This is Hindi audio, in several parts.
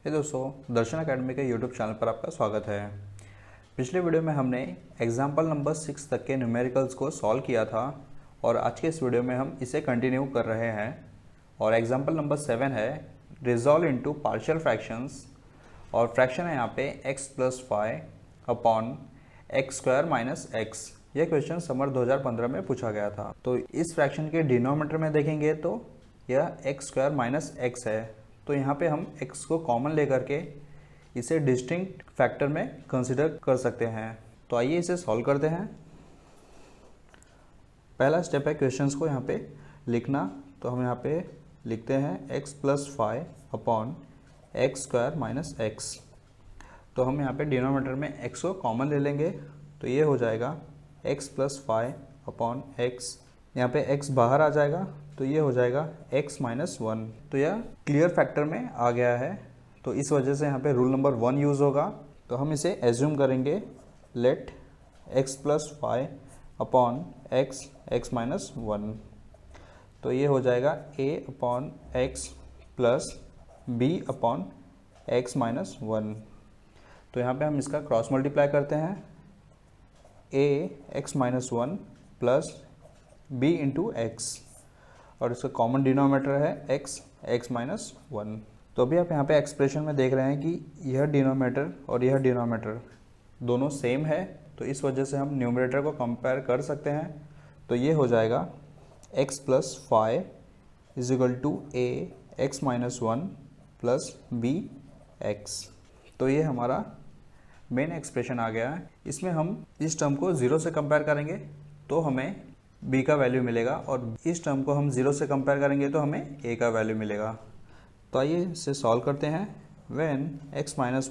हे दोस्तों, दर्शन एकेडमी के यूट्यूब चैनल पर आपका स्वागत है। पिछले वीडियो में हमने एग्जाम्पल नंबर 6 तक के न्यूमेरिकल्स को सॉल्व किया था और आज के इस वीडियो में हम इसे कंटिन्यू कर रहे हैं। और एग्जाम्पल नंबर 7 है रिजॉल्व इनटू पार्शियल फ्रैक्शंस और फ्रैक्शन है यहाँ पे x + 5 अपॉन x² - x। यह क्वेश्चन समर 2015 में पूछा गया था। तो इस फ्रैक्शन के डिनोमिनेटर में देखेंगे तो यह x² - x है। तो यहाँ पे हम x को कॉमन लेकर के इसे डिस्टिंक्ट फैक्टर में कंसिडर कर सकते हैं। तो आइए इसे सॉल्व करते हैं। पहला स्टेप है क्वेश्चंस को यहाँ पे लिखना। तो हम यहाँ पे लिखते हैं x + 5 अपॉन x² - x। तो हम यहाँ पे डिनोमिनेटर में x को कॉमन ले लेंगे तो ये हो जाएगा x + 5 अपॉन x। यहाँ पे x बाहर आ जाएगा तो ये हो जाएगा x - 1। तो यह क्लियर फैक्टर में आ गया है। तो इस वजह से यहाँ पे रूल नंबर 1 यूज़ होगा। तो हम इसे एज्यूम करेंगे लेट x + 5 अपॉन x - 1। तो ये हो जाएगा a upon x plus b upon x - 1। तो यहाँ पे हम इसका क्रॉस मल्टीप्लाई करते हैं a x - 1 plus b into x और इसका कॉमन डिनोमिनेटर है x - 1। तो अभी आप यहाँ पे एक्सप्रेशन में देख रहे हैं कि यह डिनोमिनेटर और यह डिनोमिनेटर दोनों सेम है। तो इस वजह से हम न्यूमरेटर को कंपेयर कर सकते हैं। तो ये हो जाएगा x + 5 = a x - 1 plus b x। तो ये हमारा मेन एक्सप्रेशन आ गया है। इसमें हम इस टर्म को 0 से कंपेयर करेंगे तो हमें b का वैल्यू मिलेगा और इस टर्म को हम 0 से कंपेयर करेंगे तो हमें a का वैल्यू मिलेगा। तो आइए इसे सॉल्व करते हैं। व्हेन x - 1 =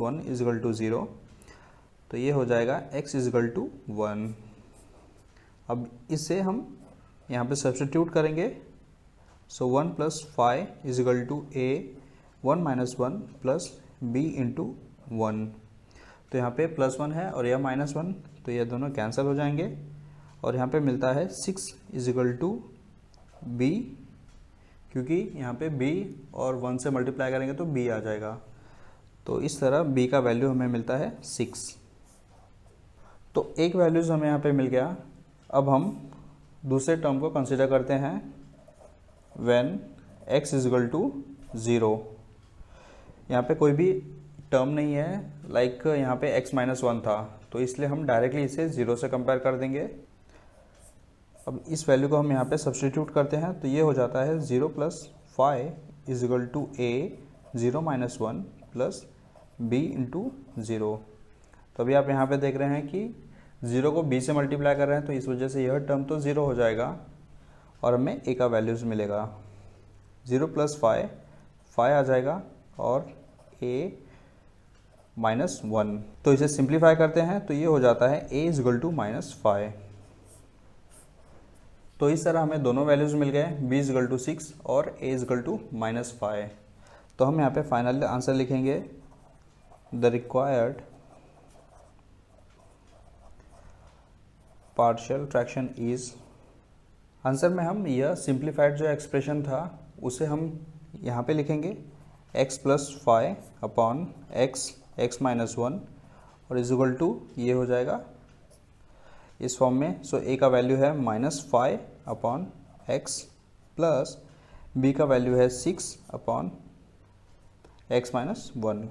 0 तो ये हो जाएगा x = 1। अब इसे हम यहाँ पे सब्स्टिट्यूट करेंगे। सो 1 + 5 = a 1 - 1 प्लस b इंटू 1। तो यहाँ पे +1 है और यह -1 तो ये दोनों कैंसिल हो जाएंगे और यहाँ पे मिलता है 6 = b, क्योंकि यहाँ पे b और 1 से मल्टीप्लाई करेंगे तो b आ जाएगा। तो इस तरह b का वैल्यू हमें मिलता है 6। तो एक वैल्यूज़ हमें यहाँ पे मिल गया। अब हम दूसरे टर्म को कंसिडर करते हैं व्हेन x = 0। यहाँ पे कोई भी टर्म नहीं है, लाइक यहाँ पे x - 1 था तो इसलिए हम डायरेक्टली इसे 0 से कंपेयर कर देंगे। अब इस वैल्यू को हम यहाँ पे सब्स्टिट्यूट करते हैं तो ये हो जाता है 0 + 5 = a 0 - 1 प्लस b इंटू 0। तो अभी आप यहाँ पे देख रहे हैं कि 0 को b से मल्टीप्लाई कर रहे हैं तो इस वजह से यह टर्म तो 0 हो जाएगा और हमें a का वैल्यूज़ मिलेगा। 0 + 5 आ जाएगा और a - 1। तो इसे सिंप्लीफाई करते हैं तो ये हो जाता है a = -5। तो इस तरह हमें दोनों वैल्यूज़ मिल गए, b = 6 और a = -5। तो हम यहाँ पे फाइनल आंसर लिखेंगे the required partial fraction is. Answer में हम यह सिंप्लीफाइड जो एक्सप्रेशन था उसे हम यहाँ पे लिखेंगे x + 5 अपॉन x - 1 और = ये हो जाएगा इस फॉर्म में। सो a का वैल्यू है -5 अपॉन x प्लस b का वैल्यू है 6 अपॉन x - 1।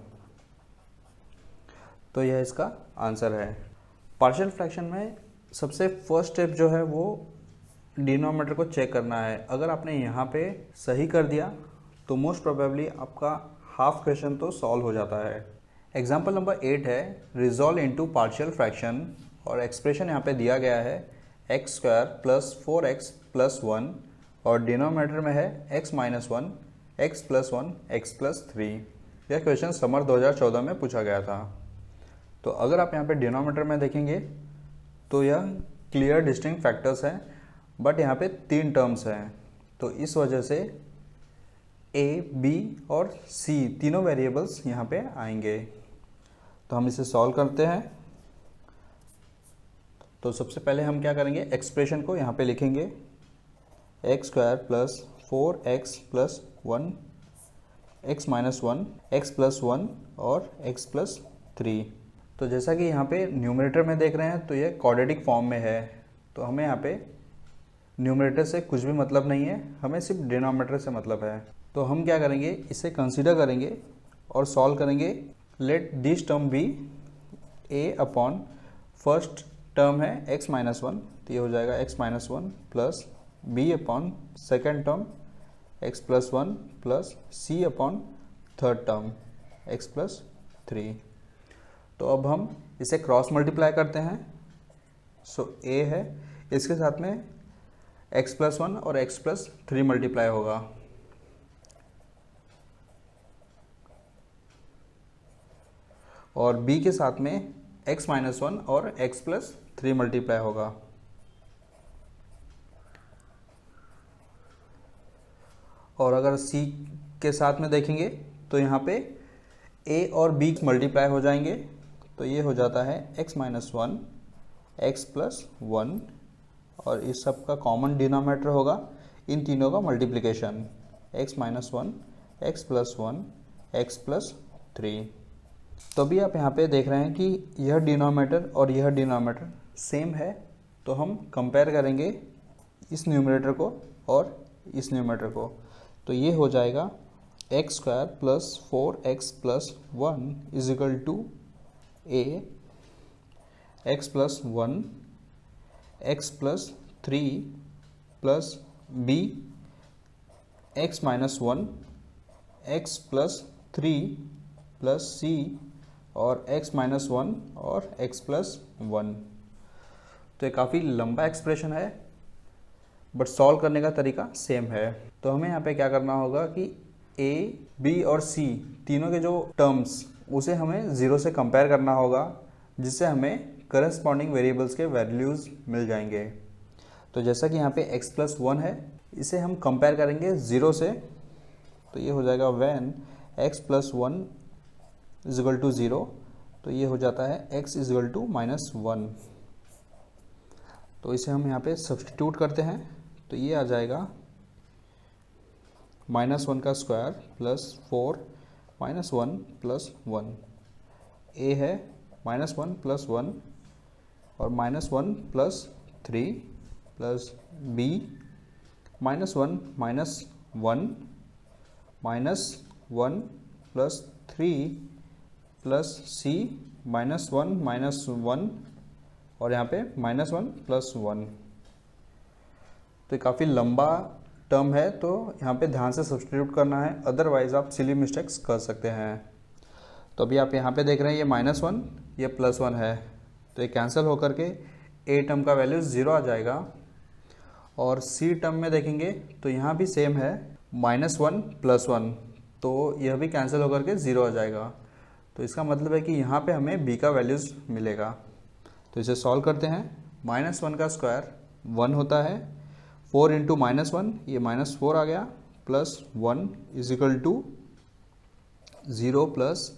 तो यह इसका आंसर है। पार्शियल फ्रैक्शन में सबसे फर्स्ट स्टेप जो है वो डिनोमिनेटर को चेक करना है। अगर आपने यहाँ पे सही कर दिया तो मोस्ट प्रोबेबली आपका हाफ क्वेश्चन तो सॉल्व हो जाता है। एग्जाम्पल नंबर 8 है रिजॉल्व इनटू पार्शियल फ्रैक्शन और एक्सप्रेशन यहाँ पे दिया गया है x² + 4x + 1 और डिनोमिनेटर में है x - 1 x + 1 x + 3। यह क्वेश्चन समर 2014 में पूछा गया था। तो अगर आप यहाँ पे डिनोमिनेटर में देखेंगे तो यह क्लियर डिस्टिंक्ट फैक्टर्स हैं, बट यहाँ पे 3 टर्म्स हैं। तो इस वजह से a, b और c तीनों वेरिएबल्स यहाँ पे आएंगे। तो हम इसे सॉल्व करते हैं। तो सबसे पहले हम क्या करेंगे, एक्सप्रेशन को यहाँ पे लिखेंगे x² + 4x + 1 x minus one, x plus one और x प्लस थ्री। तो जैसा कि यहाँ पे न्यूमरेटर में देख रहे हैं तो ये क्वाड्रेटिक फॉर्म में है, तो हमें यहाँ पे न्यूमरेटर से कुछ भी मतलब नहीं है, हमें सिर्फ डिनोमिनेटर से मतलब है। तो हम क्या करेंगे, इसे कंसीडर करेंगे और सॉल्व करेंगे। Let this term be a upon first term है x माइनस वन, तो ये हो जाएगा x minus one plus b upon second term x plus one plus c upon third term x plus three. तो अब हम इसे क्रॉस मल्टीप्लाई करते हैं। सो a है, इसके साथ में x प्लस वन और x प्लस थ्री मल्टीप्लाई होगा। और b के साथ में x माइनस वन और x प्लस थ्री मल्टीप्लाई होगा। और अगर c के साथ में देखेंगे तो यहाँ पे a और b मल्टीप्लाई हो जाएंगे, तो ये हो जाता है x minus one, x plus one, और इस सब का कॉमन डिनोमिनेटर होगा इन तीनों का multiplication, x minus one, x plus one, x plus three. तो अभी आप यहाँ पे देख रहे हैं कि यह डिनोमिनेटर और यह डिनोमिनेटर सेम है, तो हम कंपेयर करेंगे इस न्यूमरेटर को और इस न्यूमरेटर को। तो ये हो जाएगा x square plus four x plus one is equal to a x plus one, x plus three plus b x minus one, x plus three plus c और x माइनस वन और x प्लस वन। तो ये काफ़ी लंबा एक्सप्रेशन है, बट सॉल्व करने का तरीका सेम है। तो हमें यहाँ पे क्या करना होगा कि a, b और c तीनों के जो टर्म्स उसे हमें ज़ीरो से कंपेयर करना होगा, जिससे हमें करस्पॉन्डिंग वेरिएबल्स के वैल्यूज़ मिल जाएंगे। तो जैसा कि यहाँ पे x प्लस वन है, इसे हम कंपेयर करेंगे ज़ीरो से, तो ये हो जाएगा when x plus one is equal to zero, तो ये हो जाता है x is equal to minus one. तो इसे हम यहाँ पे सब्सटीट्यूट करते हैं, तो ये आ जाएगा माइनस वन का square plus four minus one plus one. a है माइनस वन प्लस वन और minus one plus three plus b minus one minus one plus three plus c minus one और यहाँ पे माइनस वन प्लस वन। तो काफ़ी लंबा टर्म है, तो यहाँ पे ध्यान से सब्सटीट्यूट करना है, अदरवाइज आप सिली मिस्टेक्स कर सकते हैं। तो अभी आप यहाँ पे देख रहे हैं ये माइनस वन, ये प्लस वन है, तो ये कैंसिल होकर के ए टर्म का वैल्यू ज़ीरो आ जाएगा। और सी टर्म में देखेंगे तो यहाँ भी सेम है, माइनस वन प्लस वन, तो यह भी कैंसिल होकर के ज़ीरो आ जाएगा। तो इसका मतलब है कि यहाँ पे हमें b का वैल्यूज़ मिलेगा। तो इसे सॉल्व करते हैं। माइनस वन का स्क्वायर वन होता है, फोर इंटू माइनस वन, ये माइनस फोर आ गया, plus one is equal to zero plus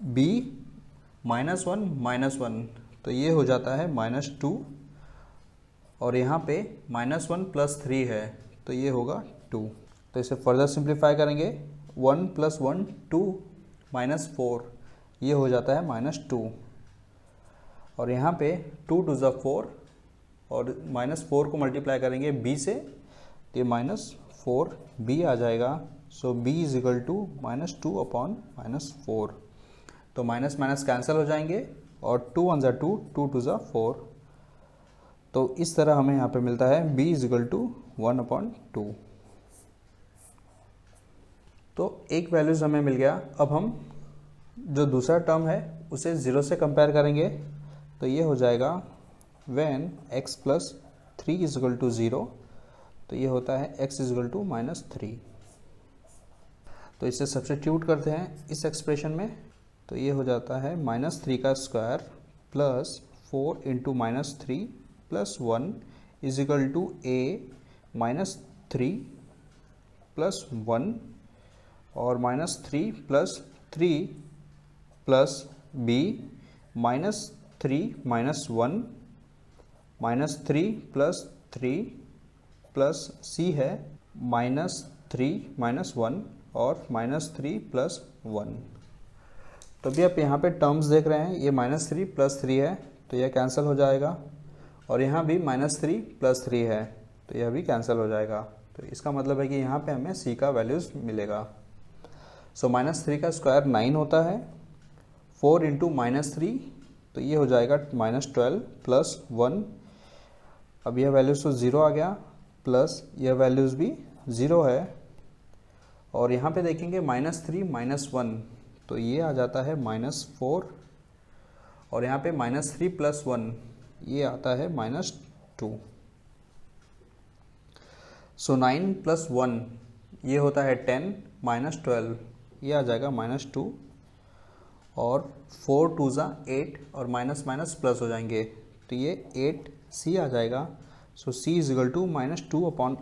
b minus one, तो ये हो जाता है माइनस टू, और यहाँ पे माइनस वन प्लस थ्री है, तो ये होगा टू। तो इसे फर्दर सिंप्लीफाई करेंगे, one plus one two minus four, ये हो जाता है माइनस टू। और यहाँ पे टू टू ज़ा फोर और माइनस फोर को मल्टीप्लाई करेंगे b से, तो ये माइनस फोर b आ जाएगा। So b is equal to minus two upon minus four. तो माइनस माइनस कैंसिल हो जाएंगे और टू वन ज़ा टू, टू टू ज़ा फोर। तो इस तरह हमें यहाँ पे मिलता है b is equal to one upon two. तो एक वैल्यूज़ हमें मिल गया। अब हम जो दूसरा टर्म है उसे ज़ीरो से कंपेयर करेंगे, तो ये हो जाएगा when x plus three is equal to zero, तो ये होता है x is equal to minus three. तो इसे सब्स्टिट्यूट करते हैं इस एक्सप्रेशन में, तो ये हो जाता है माइनस थ्री का square plus four into minus three plus one is equal to a minus three plus one और minus three plus b minus three minus one, minus three plus c है माइनस थ्री माइनस वन और -3 + 1। तो अभी आप यहाँ पे टर्म्स देख रहे हैं, ये -3 + 3 है तो यह कैंसिल हो जाएगा, और यहाँ भी -3 + 3 है तो यह भी कैंसिल हो जाएगा। तो इसका मतलब है कि यहाँ पे हमें c का वैल्यूज़ मिलेगा। सो -3 का स्क्वायर 9 होता है, 4 × -3 तो ये हो जाएगा -12 + 1। अब यह वैल्यूज़ तो 0 आ गया, प्लस यह वैल्यूज़ भी 0 है, और यहाँ पे देखेंगे -3 - 1 तो ये आ जाता है -4, और यहाँ पे -3 + 1 ये आता है -2। सो 9 + 1 ये होता है 10, -12 ये आ जाएगा -2, और 4 × 2 = 8, और माइनस माइनस प्लस हो जाएंगे तो ये 8c आ जाएगा। सो c = -2/8, 2 × 1 =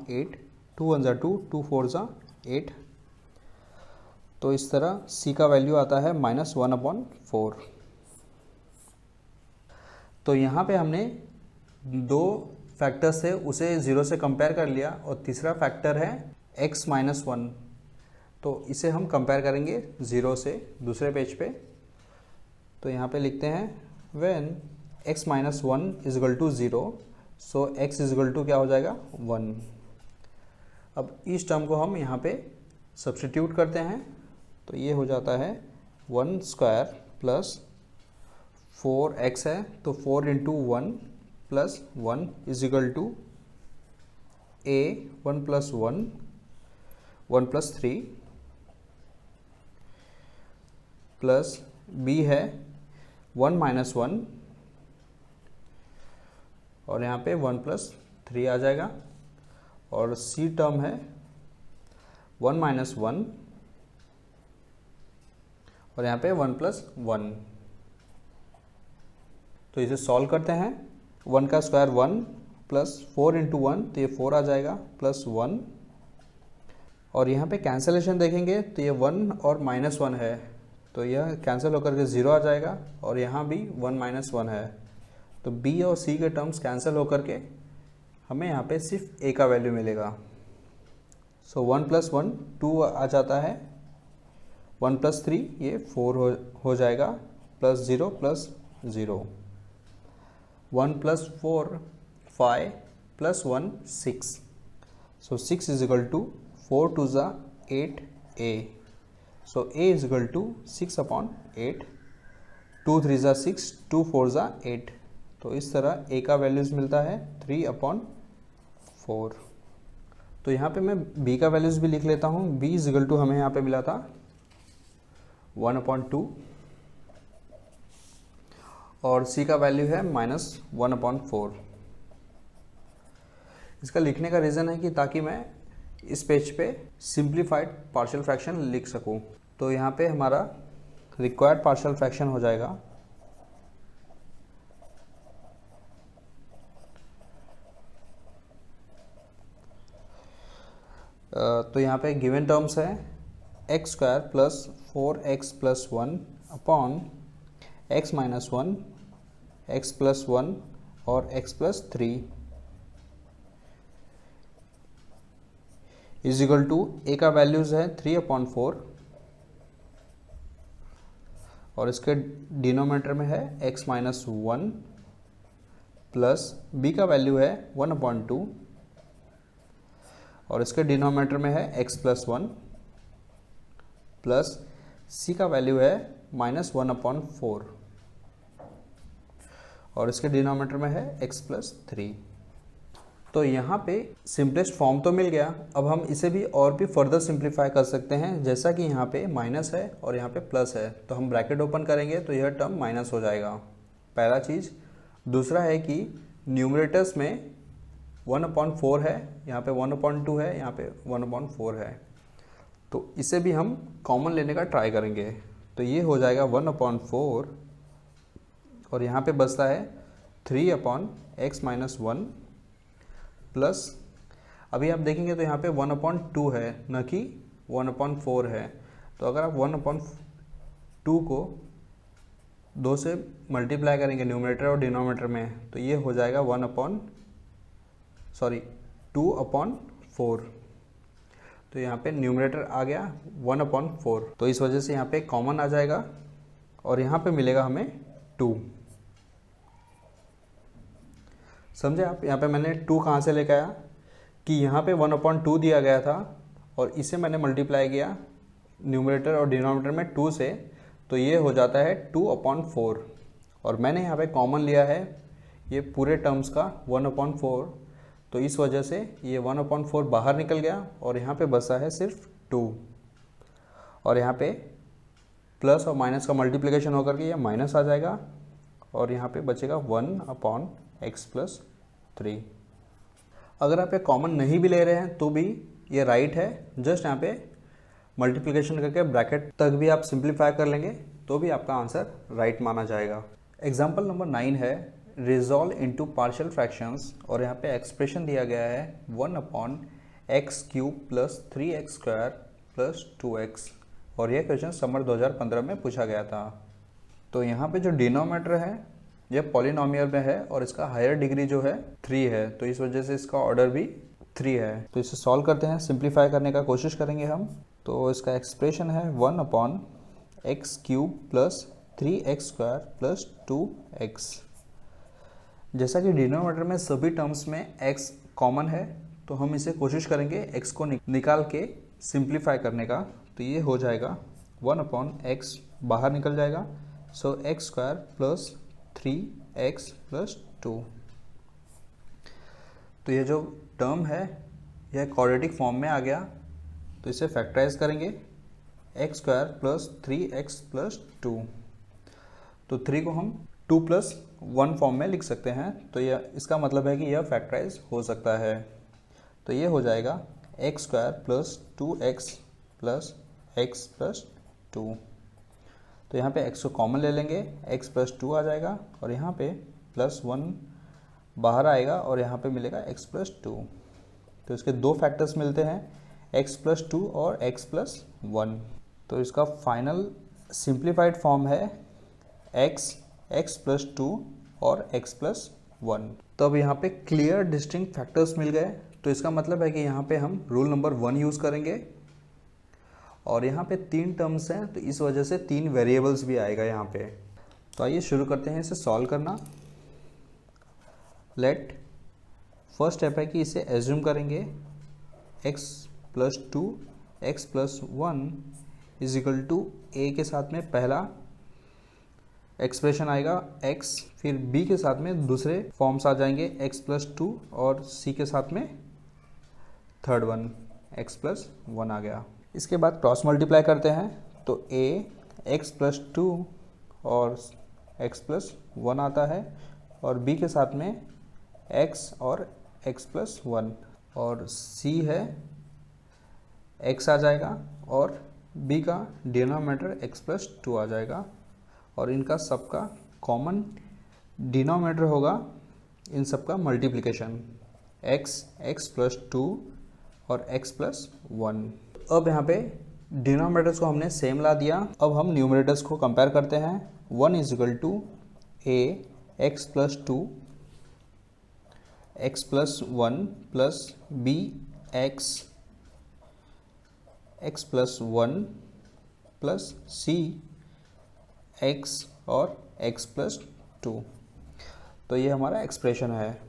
2, 2 × 4 = 8। तो इस तरह c का वैल्यू आता है -1/4। तो यहाँ पे हमने दो फैक्टर्स थे उसे 0 से कंपेयर कर लिया, और तीसरा फैक्टर है x - 1, तो इसे हम कंपेयर करेंगे 0 से दूसरे पेज पे। तो यहाँ पे लिखते हैं when x - 1 = 0, सो x = क्या हो जाएगा 1। अब इस टर्म को हम यहाँ पे सब्स्टिट्यूट करते हैं तो ये हो जाता है 1² + 4x है तो 4 × 1 + 1 = a 1 + 1 1 + 3 प्लस b है 1 - 1, और यहाँ पे 1 + 3 आ जाएगा, और c टर्म है 1 - 1, और यहाँ पे 1 + 1। तो इसे सॉल्व करते हैं। 1 का स्क्वायर 1 प्लस 4 × 1 तो ये 4 आ जाएगा, प्लस 1, और यहाँ पे कैंसलेशन देखेंगे तो ये 1 और -1 है तो यह कैंसिल होकर के 0 आ जाएगा, और यहाँ भी 1 - 1 है तो b और c के टर्म्स कैंसिल होकर के हमें यहाँ पे सिर्फ a का वैल्यू मिलेगा। सो 1 + 1 2 आ जाता है, 1 + 3 ये 4 हो जाएगा, plus 0 + 0, 1 + 4 5 + 1 6, so 6 = 4 × 2 = 8a, so a = 6/8, 2 × 3 = 6, 2 × 4 = 8। तो इस तरह a का वैल्यूज़ मिलता है 3/4। तो यहाँ पे मैं b का वैल्यूज़ भी लिख लेता हूँ। b = हमें यहाँ पे मिला था 1/2, और c का वैल्यू है -1/4। इसका लिखने का रीज़न है कि ताकि मैं इस पेज पे सिंप्लीफाइड पार्शियल फ्रैक्शन लिख सकूं। तो यहाँ पे हमारा रिक्वायर्ड पार्शियल फ्रैक्शन हो जाएगा तो यहाँ पे गिवन टर्म्स है x² + 4x + 1 upon x - 1, x + 1 और x + 3 = a का वैल्यूज़ है 3/4, और इसके डिनोमिनेटर में है x - 1, प्लस b का वैल्यू है 1/2, और इसके डिनोमिनेटर में है x + 1, प्लस c का वैल्यू है -1/4, और इसके डिनोमिनेटर में है x + 3। तो यहाँ पे सिंपलेस्ट फॉर्म तो मिल गया। अब हम इसे भी और भी फर्दर सिंप्लीफाई कर सकते हैं, जैसा कि यहाँ पे माइनस है और यहाँ पे प्लस है तो हम ब्रैकेट ओपन करेंगे तो यह टर्म माइनस हो जाएगा, पहला चीज़। दूसरा है कि न्यूमरेटर्स में 1/4 है, यहाँ पे 1/2 है, यहाँ पे 1/4 है, तो इसे भी हम कॉमन लेने का ट्राई करेंगे। तो ये हो जाएगा 1/4, और यहाँ पे बचता है 3/x - 1, प्लस अभी आप देखेंगे तो यहाँ पे 1/2 है न कि 1/4 है। तो अगर आप 1/2 को 2 से मल्टीप्लाई करेंगे न्यूमरेटर और डिनोमिनेटर में तो ये हो जाएगा 2/4। तो यहाँ पे न्यूमरेटर आ गया 1/4, तो इस वजह से यहाँ पे कॉमन आ जाएगा और यहाँ पे मिलेगा हमें 2। समझे आप? यहाँ पे मैंने 2 कहाँ से लेकर आया कि यहाँ पे 1/2 दिया गया था और इसे मैंने मल्टीप्लाई किया न्यूमरेटर और डिनोमिनेटर में 2 से, तो ये हो जाता है 2/4 और मैंने यहाँ पे कॉमन लिया है ये पूरे टर्म्स का 1/4, तो इस वजह से ये 1/4 बाहर निकल गया और यहाँ पे बचा है सिर्फ 2 और यहाँ पे प्लस और माइनस का मल्टीप्लिकेशन होकर के ये माइनस आ जाएगा और यहाँ पे बचेगा 1/x+3। अगर आप ये कॉमन नहीं भी ले रहे हैं तो भी ये राइट है, जस्ट यहाँ पे मल्टीप्लिकेशन करके ब्रैकेट तक भी आप सिंप्लीफाई कर लेंगे तो भी आपका आंसर राइट माना जाएगा। एग्जाम्पल नंबर 9 है रिजॉल्व इनटू पार्शियल फ्रैक्शंस और यहाँ पे एक्सप्रेशन दिया गया है 1/x³ + 3x² + 2x और यह क्वेश्चन समर 2015 में पूछा गया था। तो यहाँ पे जो डिनोमिनेटर है यह पॉलिनोमियल में है और इसका हायर डिग्री जो है 3 है, तो इस वजह से इसका ऑर्डर भी 3 है। तो इसे सॉल्व करते हैं, सिंप्लीफाई करने का कोशिश करेंगे हम। तो इसका एक्सप्रेशन है 1/x³ + 3x² + 2x। जैसा कि डिनोमिनेटर में सभी टर्म्स में x कॉमन है तो हम इसे कोशिश करेंगे x को निकाल के सिंप्लीफाई करने का, तो ये हो जाएगा 1/x बाहर निकल जाएगा, सो x² + 3x + 2। तो ये जो टर्म है यह क्वाड्रेटिक फॉर्म में आ गया, तो इसे फैक्टराइज करेंगे x² + 3x + 2। तो 3 को हम 2 + 1 फॉर्म में लिख सकते हैं, तो यह इसका मतलब है कि यह फैक्टराइज हो सकता है। तो ये हो जाएगा x² + 2x + x + 2। तो यहाँ पे x को कॉमन ले लेंगे, x + 2 आ जाएगा और यहाँ पे +1 बाहर आएगा और यहाँ पे मिलेगा x + 2। तो इसके दो फैक्टर्स मिलते हैं x + 2 और x + 1। तो इसका फाइनल सिंप्लीफाइड फॉर्म है x + 2 और x + 1। तो अब यहाँ पे क्लियर डिस्टिंक्ट फैक्टर्स मिल गए, तो इसका मतलब है कि यहाँ पे हम रूल नंबर 1 यूज़ करेंगे और यहाँ पे 3 टर्म्स हैं तो इस वजह से 3 वेरिएबल्स भी आएगा यहाँ पे। तो आइए शुरू करते हैं इसे सॉल्व करना। लेट फर्स्ट स्टेप है कि इसे एज्यूम करेंगे x + 2 x + 1 = a के साथ में पहला एक्सप्रेशन आएगा x, फिर b के साथ में दूसरे फॉर्म्स आ जाएंगे x + 2 और c के साथ में थर्ड वन x + 1 आ गया। इसके बाद क्रॉस मल्टीप्लाई करते हैं तो a x + 2 और x + 1 आता है और b के साथ में x और x + 1 और c है x आ जाएगा और b का डिनोमिनेटर x + 2 आ जाएगा और इनका सबका कॉमन डिनोमिनेटर होगा इन सबका मल्टीप्लिकेशन x + 2 और x + 1। अब यहाँ पे डिनोमिनेटर्स को हमने सेम ला दिया, अब हम न्यूमरेटर्स को कंपेयर करते हैं। 1 = a x + 2 x + 1 + b x + 1 + c x और x + 2। तो ये हमारा एक्सप्रेशन है।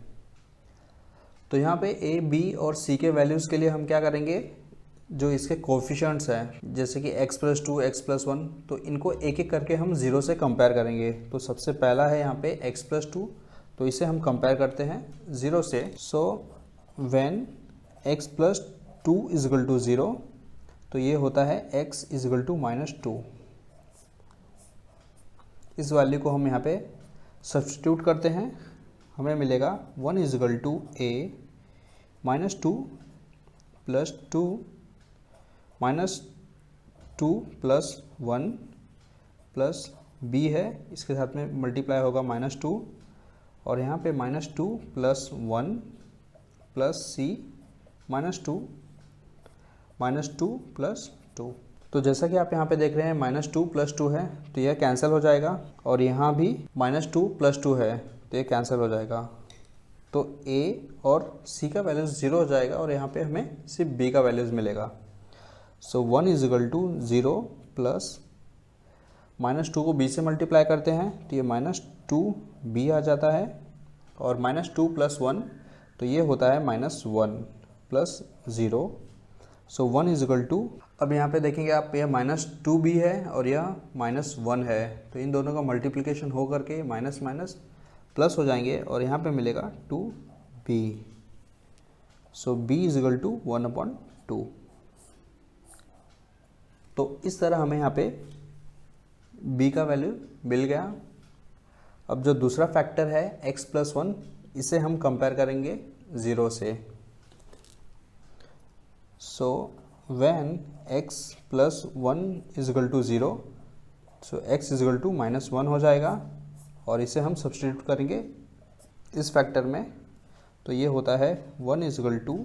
तो यहाँ पे a, b और c के वैल्यूज़ के लिए हम क्या करेंगे, जो इसके कोफिशिएंट्स हैं जैसे कि x + 2 x + 1, तो इनको एक एक करके हम 0 से कंपेयर करेंगे। तो सबसे पहला है यहाँ पे x + 2, तो इसे हम कंपेयर करते हैं 0 से। सो व्हेन x + 2 = 0, तो ये होता है x = -2। इस वैल्यू को हम यहाँ पे सब्स्टिट्यूट करते हैं, हमें मिलेगा 1 = a -2 + 2 -2 + 1 प्लस b है, इसके साथ में मल्टीप्लाई होगा -2 और यहाँ पे -2 + 1 प्लस c -2 + 2। तो जैसा कि आप यहाँ पे देख रहे हैं -2 + 2 है तो यह कैंसिल हो जाएगा और यहाँ भी -2 + 2 है तो ये कैंसिल हो जाएगा। तो a और c का वैल्यूज़ 0 हो जाएगा और यहाँ पे हमें सिर्फ b का वैल्यूज़ मिलेगा। सो 1 इज इक्वल टू 0 प्लस -2 को b से मल्टीप्लाई करते हैं तो ये -2b आ जाता है, और -2 प्लस 1 तो ये होता है -1 plus 0। So 1 is equal to, अब यहाँ पे देखेंगे आप, यह -2b है और यह -1 है, तो इन दोनों का मल्टीप्लिकेशन हो करके माइनस माइनस प्लस हो जाएंगे और यहाँ पे मिलेगा 2b। So b is equal to 1/2। तो इस तरह हमें यहाँ पे b का वैल्यू मिल गया। अब जो दूसरा फैक्टर है x प्लस 1, इसे हम कंपेयर करेंगे 0 से। So when x plus 1 is equal to 0, so x is equal to -1 हो जाएगा, और इसे हम सब्सटीट्यूट करेंगे इस फैक्टर में, तो ये होता है 1 is equal to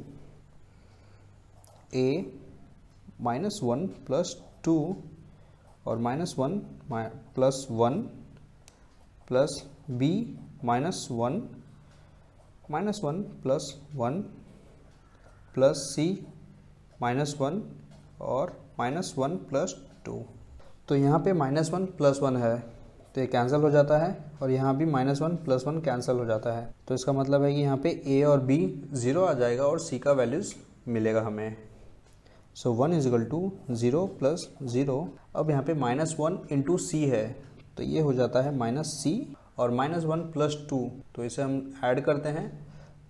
a -1 plus 2 और -1 plus 1 plus b -1 plus 1 plus c -1 और -1 प्लस 2। तो यहाँ पे -1 प्लस 1 है तो ये कैंसिल हो जाता है, और यहाँ भी -1 प्लस 1 कैंसिल हो जाता है। तो इसका मतलब है कि यहाँ पे a और b 0 आ जाएगा और c का वैल्यूज़ मिलेगा हमें। सो 1 इज इक्वल टू 0 प्लस 0। अब यहाँ पे -1 इंटू c है, तो ये हो जाता है -c, और -1 प्लस 2, तो इसे हम ऐड करते हैं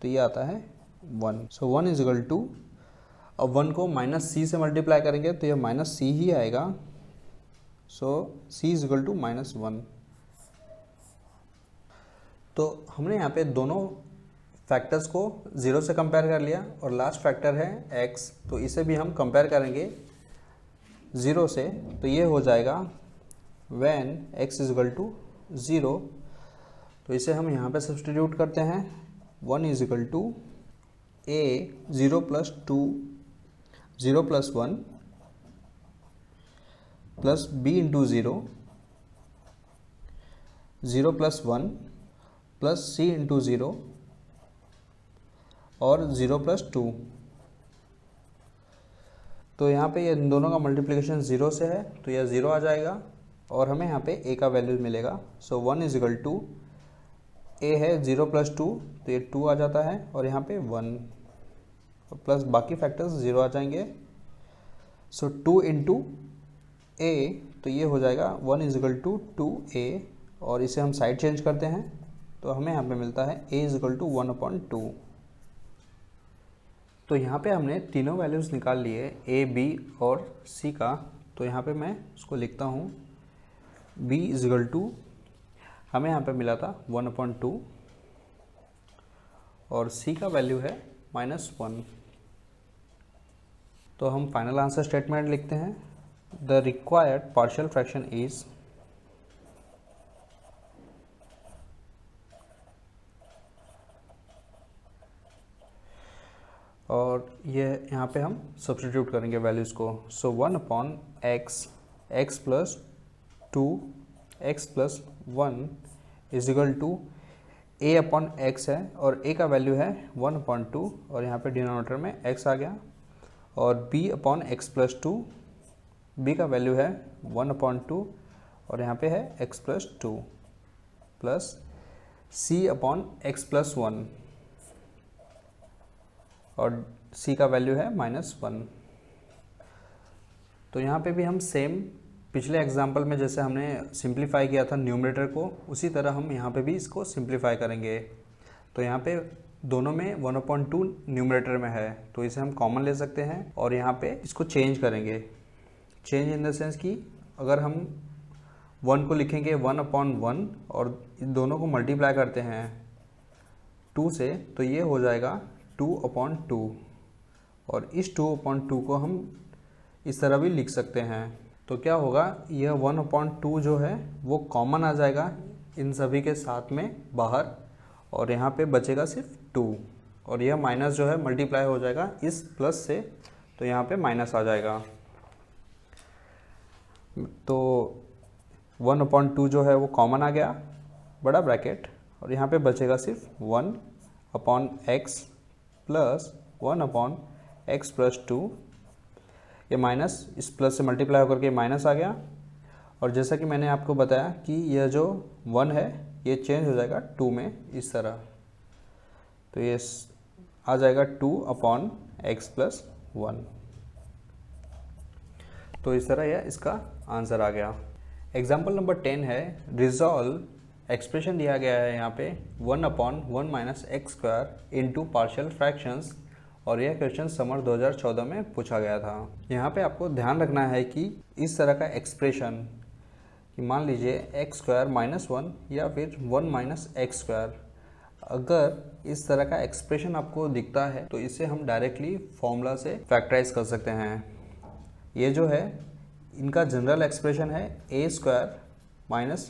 तो ये आता है 1। सो 1 इज इक्वल टू, अब 1 को -c से मल्टीप्लाई करेंगे तो यह -c ही आएगा। सो c इज इक्वल टू -1। तो हमने यहाँ पे दोनों फैक्टर्स को 0 से कंपेयर कर लिया, और लास्ट फैक्टर है x, तो इसे भी हम कंपेयर करेंगे 0 से, तो ये हो जाएगा when x is equal to 0। तो इसे हम यहाँ पे सब्सटीट्यूट करते हैं। 1 is equal to a 0 plus 2 0 plus 1 plus b into 0 0 plus 1 plus c into 0 और 0 प्लस 2। तो यहाँ पे ये इन दोनों का मल्टीप्लिकेशन 0 से है, तो यह 0 आ जाएगा, और हमें यहाँ पे a का वैल्यू मिलेगा। सो 1 इज इक्वल टू, a है 0 प्लस 2 तो ये 2 आ जाता है, और यहाँ पे 1 प्लस बाकी फैक्टर्स 0 आ जाएंगे। सो 2 इंटू a, तो ये हो जाएगा 1 इज इक्वल टू 2a, और इसे हम साइड चेंज करते हैं तो हमें यहाँ पे मिलता है a इज इक्वल टू 1/2। तो यहाँ पे हमने तीनों वैल्यूज़ निकाल लिए a, b और c का। तो यहाँ पे मैं उसको लिखता हूँ, b इज इक्वल टू, हमें यहाँ पे मिला था 1/2, और c का वैल्यू है -1। तो हम फाइनल आंसर स्टेटमेंट लिखते हैं, the required partial fraction is, और ये यहाँ पे हम सब्सटीट्यूट करेंगे वैल्यूज़ को। So 1/x, x plus 2 x plus 1 is equal to a/x है, और a का वैल्यू है 1/2, और यहाँ पे डिनोमिनेटर में x आ गया, और b/x प्लस 2, b का वैल्यू है 1/2, और यहाँ पे है x plus 2, plus c/x plus 1, और c का वैल्यू है -1। तो यहाँ पे भी हम सेम पिछले एग्जाम्पल में जैसे हमने सिंप्लीफाई किया था न्यूमरेटर को, उसी तरह हम यहाँ पे भी इसको सिंप्लीफाई करेंगे। तो यहाँ पे दोनों में 1/2 न्यूमरेटर में है, तो इसे हम कॉमन ले सकते हैं, और यहाँ पे इसको चेंज करेंगे। चेंज इन द सेंस कि अगर हम 1 को लिखेंगे 1/1 और इन दोनों को मल्टीप्लाई करते हैं 2 से, तो ये हो जाएगा 2/2, और इस 2/2 को हम इस तरह भी लिख सकते हैं। तो क्या होगा, यह 1/2 जो है वो कॉमन आ जाएगा इन सभी के साथ में बाहर, और यहाँ पे बचेगा सिर्फ 2, और यह माइनस जो है मल्टीप्लाई हो जाएगा इस प्लस से, तो यहाँ पे माइनस आ जाएगा। तो 1/2 जो है वो कॉमन आ गया, बड़ा ब्रैकेट, और यहाँ पे बचेगा सिर्फ 1/x प्लस 1/x प्लस 2। ये माइनस इस प्लस से मल्टीप्लाई होकर के माइनस आ गया, और जैसा कि मैंने आपको बताया कि यह जो 1 है ये चेंज हो जाएगा 2 में इस तरह, तो ये आ जाएगा 2/x+1। तो इस तरह यह इसका आंसर आ गया। एग्जाम्पल नंबर 10 है, रिजॉल्व एक्सप्रेशन दिया गया है यहाँ पे 1/1 - x² इंटू पार्शियल फ्रैक्शंस, और यह क्वेश्चन समर 2014 में पूछा गया था। यहाँ पे आपको ध्यान रखना है कि इस तरह का एक्सप्रेशन कि मान लीजिए x² - 1 या फिर 1 - x², अगर इस तरह का एक्सप्रेशन आपको दिखता है तो इसे हम डायरेक्टली फॉर्मूला से फैक्टराइज कर सकते हैं। ये जो है इनका जनरल एक्सप्रेशन है a²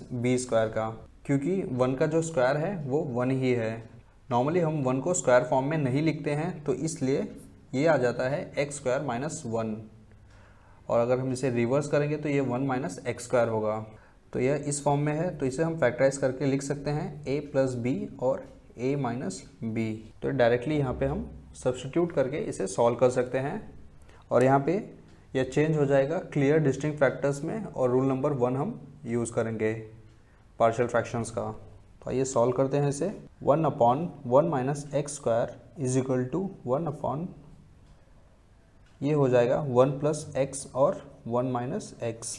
- b² का, क्योंकि 1 का जो स्क्वायर है वो 1 ही है। नॉर्मली हम 1 को स्क्वायर फॉर्म में नहीं लिखते हैं, तो इसलिए ये आ जाता है x² - 1, और अगर हम इसे रिवर्स करेंगे तो ये 1 - x² होगा। तो यह इस फॉर्म में है, तो इसे हम फैक्टराइज करके लिख सकते हैं a + b और a - b। तो डायरेक्टली यहाँ पे हम सब्स्टिट्यूट करके इसे सॉल्व कर सकते हैं, और यहाँ पे यह चेंज हो जाएगा क्लियर डिस्टिंक्ट फैक्टर्स में, और रूल नंबर 1 हम यूज़ करेंगे पार्शियल फ्रैक्शंस का। तो आइए सॉल्व करते हैं इसे। 1/1 - x² = 1 ये हो जाएगा 1 + x और 1 - x।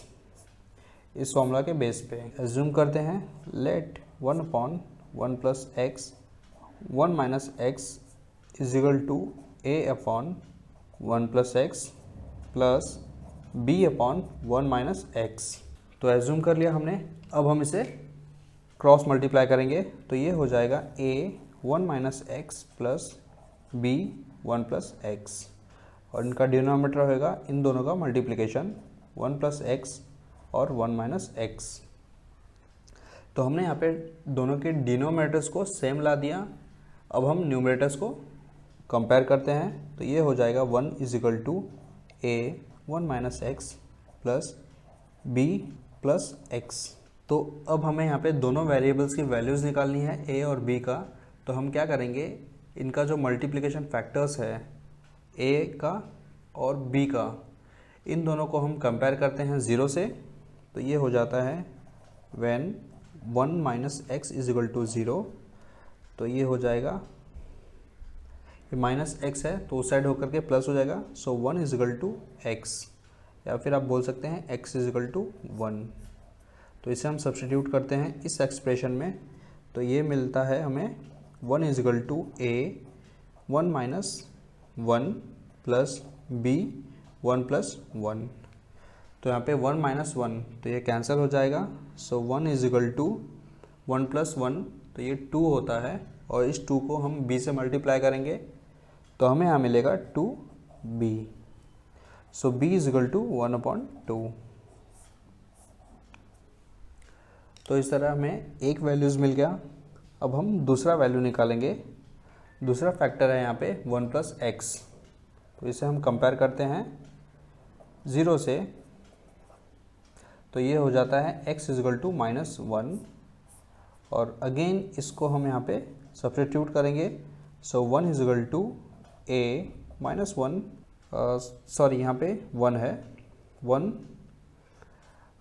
इस फॉर्मूला के बेस पे एज्यूम करते हैं, late 1/1 + x 1 - x = a/1 + x plus b/1 - x। तो एज्यूम कर लिया हमने। अब हम इसे क्रॉस मल्टीप्लाई करेंगे, तो ये हो जाएगा a 1 - x plus b 1 + x, और इनका डिनोमिनेटर होगा इन दोनों का मल्टीप्लिकेशन 1 + x और 1 - x। तो हमने यहाँ पे दोनों के डिनोमिनेटर्स को सेम ला दिया। अब हम न्यूमरेटर्स को कंपेयर करते हैं, तो ये हो जाएगा 1 = a 1 - x plus b plus x। तो अब हमें यहाँ पे दोनों वेरिएबल्स की वैल्यूज़ निकालनी है a और b का। तो हम क्या करेंगे, इनका जो मल्टीप्लिकेशन फैक्टर्स है a का और b का, इन दोनों को हम कंपेयर करते हैं 0 से। तो ये हो जाता है when 1 - x = 0, तो ये हो जाएगा, ये माइनस x है तो उस साइड होकर के प्लस हो जाएगा, सो 1 = x, या फिर आप बोल सकते हैं x = 1। तो इसे हम सब्स्टिट्यूट करते हैं इस एक्सप्रेशन में, तो ये मिलता है हमें 1 = a 1 - 1 प्लस b 1 + 1। तो यहाँ पे 1 - 1 तो ये कैंसिल हो जाएगा, सो 1 = 1 + 1 तो ये 2 होता है, और इस 2 को हम b से मल्टीप्लाई करेंगे तो हमें यहाँ मिलेगा 2b। So b = 1/2। तो इस तरह हमें एक वैल्यूज़ मिल गया। अब हम दूसरा वैल्यू निकालेंगे। दूसरा फैक्टर है यहाँ पे 1 + x, तो इसे हम कंपेयर करते हैं 0 से। तो ये हो जाता है x = -1, और अगेन इसको हम यहाँ पे सब्स्टिट्यूट करेंगे, सो 1 = a -1, सॉरी यहाँ पे 1 है 1,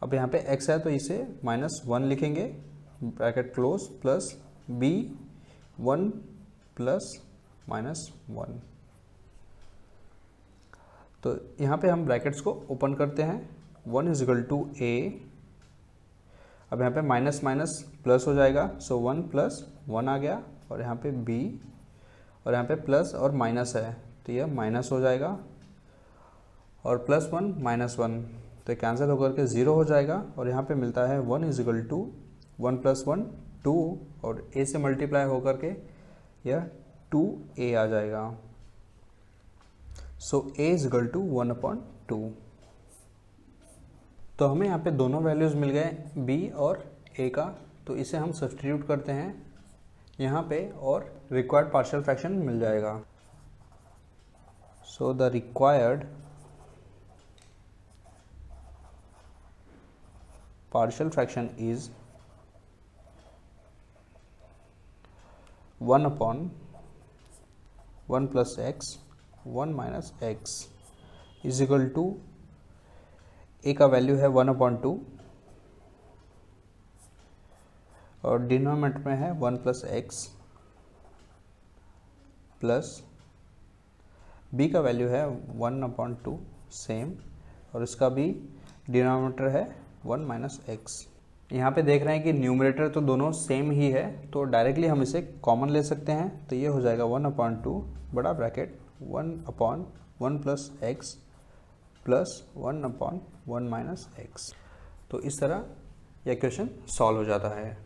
अब यहाँ पे x है तो इसे -1 लिखेंगे bracket close, plus b 1 plus -1। तो यहाँ पे हम ब्रैकेट्स को ओपन करते हैं, 1 = a, अब यहाँ पे माइनस माइनस प्लस हो जाएगा, सो 1 + 1 आ गया, और यहाँ पे b, और यहाँ पे प्लस और माइनस है तो यह माइनस हो जाएगा, और +1 -1 तो कैंसिल होकर के 0 हो जाएगा, और यहाँ पे मिलता है 1 = 1 + 1 2, और a से मल्टीप्लाई होकर के यह 2a आ जाएगा, सो a = 1/2। तो हमें यहाँ पे दोनों वैल्यूज़ मिल गए b और a का, तो इसे हम सब्स्टिट्यूट करते हैं यहाँ पे, और रिक्वायर्ड पार्शियल फ्रैक्शन मिल जाएगा। So the required partial fraction is 1/1 + x 1 - x = ए का वैल्यू है 1/2 और डिनोमिनेटर में है 1 + x प्लस b का वैल्यू है 1/2 सेम और इसका भी डिनोमिनेटर है 1 - x। यहाँ पे देख रहे हैं कि न्यूमरेटर तो दोनों सेम ही है, तो डायरेक्टली हम इसे कॉमन ले सकते हैं। तो ये हो जाएगा 1/2 बड़ा ब्रैकेट 1/1 + x प्लस 1/1 - x। तो इस तरह यह क्वेश्चन सॉल्व हो जाता है।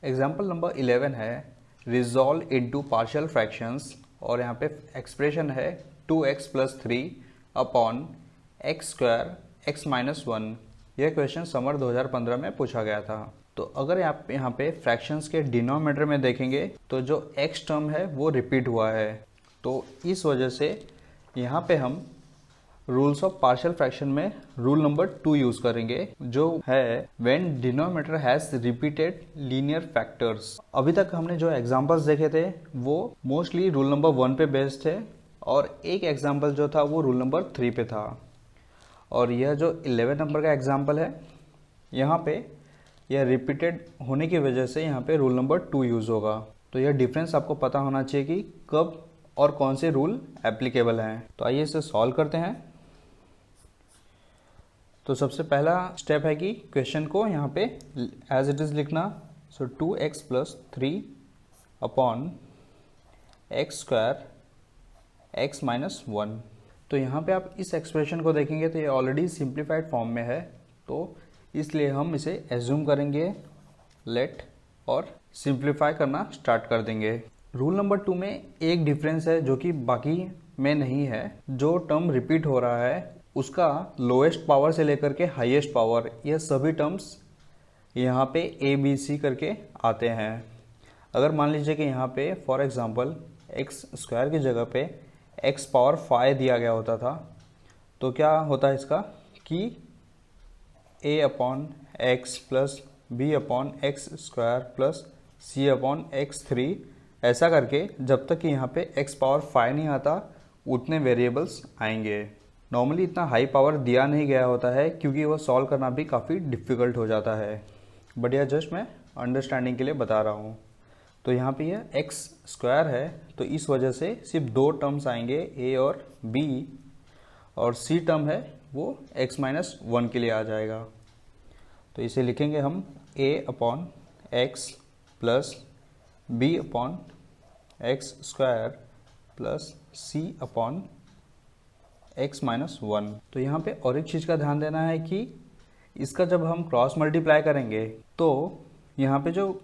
एग्जाम्पल नंबर 11 है रिजॉल्व इनटू पार्शियल फ्रैक्शंस और यहाँ पे एक्सप्रेशन है 2x + 3 अपॉन x² x - 1। यह क्वेश्चन समर 2015 में पूछा गया था। तो अगर आप यहाँ पे फ्रैक्शंस के डिनोमिनेटर में देखेंगे तो जो x टर्म है वो रिपीट हुआ है, तो इस वजह से यहाँ पे हम रूल्स ऑफ पार्शियल फ्रैक्शन में रूल नंबर 2 यूज करेंगे, जो है when denominator has repeated linear factors. अभी तक हमने जो एग्जांपल्स देखे थे वो मोस्टली रूल नंबर 1 पे बेस्ड थे और एक एग्जांपल जो था वो रूल नंबर 3 पे था। और यह जो 11 नंबर का एग्जांपल है यहाँ पे यह रिपीटेड होने की वजह से यहाँ पे रूल नंबर 2 यूज होगा। तो यह डिफरेंस आपको पता होना चाहिए कि कब और कौन से रूल एप्लीकेबल हैं। तो आइए इसे सॉल्व करते हैं। तो सबसे पहला स्टेप है कि क्वेश्चन को यहाँ पे एज इट इज लिखना। सो 2x + 3 अपॉन x² x - 1। तो यहाँ पे आप इस एक्सप्रेशन को देखेंगे तो ये ऑलरेडी सिंप्लीफाइड फॉर्म में है, तो इसलिए हम इसे एज्यूम करेंगे लेट और सिंप्लीफाई करना स्टार्ट कर देंगे। रूल नंबर 2 में एक डिफरेंस है जो कि बाकी में नहीं है। जो टर्म रिपीट हो रहा है उसका लोएस्ट पावर से लेकर के हाईएस्ट पावर यह सभी टर्म्स यहाँ पे ABC करके आते हैं। अगर मान लीजिए कि यहाँ पे फॉर एग्जांपल x² की जगह पे x⁵ दिया गया होता था, तो क्या होता है इसका कि a/x plus b/x² plus c/x3 ऐसा करके जब तक कि यहाँ पे x⁵ नहीं आता उतने वेरिएबल्स आएंगे। नॉर्मली इतना हाई पावर दिया नहीं गया होता है क्योंकि वो सॉल्व करना भी काफ़ी डिफ़िकल्ट हो जाता है, बट यह जस्ट मैं अंडरस्टैंडिंग के लिए बता रहा हूँ। तो यहाँ पे यह x² है, तो इस वजह से सिर्फ 2 टर्म्स आएंगे a और b, और c टर्म है वो x - 1 के लिए आ जाएगा। तो इसे लिखेंगे हम a/x plus b/x² plus c/x - 1। तो यहाँ पे और एक चीज़ का ध्यान देना है कि इसका जब हम क्रॉस मल्टीप्लाई करेंगे तो यहाँ पे जो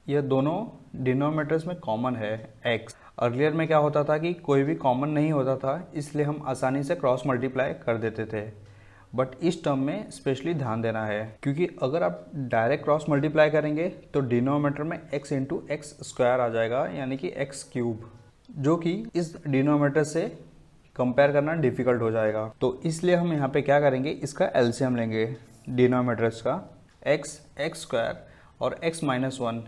यह दोनों डिनोमिनेटर्स में कॉमन है x। अर्लियर में क्या होता था कि कोई भी कॉमन नहीं होता था, इसलिए हम आसानी से क्रॉस मल्टीप्लाई कर देते थे। बट इस टर्म में स्पेशली ध्यान देना है क्योंकि अगर आप डायरेक्ट क्रॉस मल्टीप्लाई करेंगे तो डिनोमिनेटर में x × x² आ जाएगा, यानी कि x³, जो कि इस डिनोमिनेटर से कंपेयर करना डिफिकल्ट हो जाएगा। तो इसलिए हम यहाँ पे क्या करेंगे, इसका एलसीएम लेंगे डिनोमिनेटर्स का x² और x - 1।